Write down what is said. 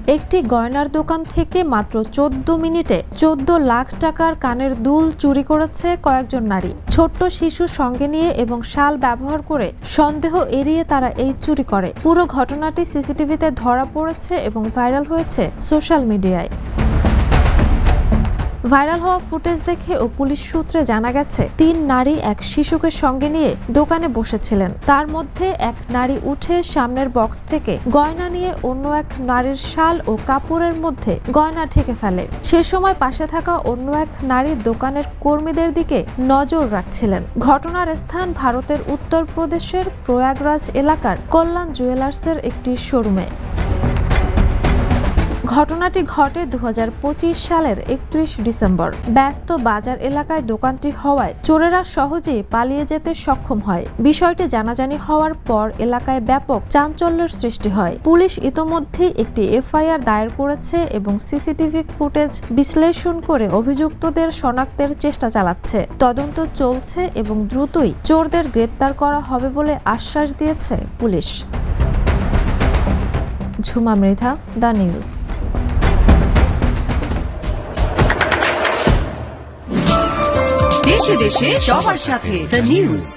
একটি গয়নার দোকান থেকে মাত্র 14 মিনিটে 14 লাখ টাকার কানের দুল চুরি করেছে কয়েকজন নারী। ছোট্ট শিশু সঙ্গে নিয়ে এবং শাল ব্যবহার করে সন্দেহ এড়িয়ে তারা এই চুরি করে। পুরো ঘটনাটি সিসিটিভিতে ধরা পড়েছে এবং ভাইরাল হয়েছে সোশ্যাল মিডিয়ায়। ভাইরাল হওয়া ফুটেজ দেখে ও পুলিশ সূত্রে জানা গেছে 3 নারী এক শিশুকে সঙ্গে নিয়ে দোকানে বসেছিলেন। তার মধ্যে এক নারী উঠে সামনের বক্স থেকে গয়না নিয়ে অন্য এক নারীর শাল ও কাপড়ের মধ্যে গয়না ঢেকে ফেলে। সে সময় পাশে থাকা অন্য এক নারী দোকানের কর্মীদের দিকে নজর রাখছিলেন। ঘটনার স্থান ভারতের উত্তরপ্রদেশের প্রয়াগরাজ এলাকার কল্যাণ জুয়েলার্সের একটি শোরুমে। ঘটনাটি ঘটে 2025 সালের 31 ডিসেম্বর। ব্যস্ত বাজার এলাকায় দোকানটি হওয়ায় চোরেরা সহজেই পালিয়ে যেতে সক্ষম হয়। বিষয়টি জানাজানি হওয়ার পর এলাকায় ব্যাপক চাঞ্চল্যের সৃষ্টি হয়। পুলিশ ইতোমধ্যেই একটি এফআইআর দায়ের করেছে এবং সিসিটিভি ফুটেজ বিশ্লেষণ করে অভিযুক্তদের শনাক্তের চেষ্টা চালাচ্ছে। তদন্ত চলছে এবং দ্রুতই চোরদের গ্রেপ্তার করা হবে বলে আশ্বাস দিয়েছে police. Jhuma Mridha, the news. দেশে দেশে সবার সাথে দ্য নিউজ।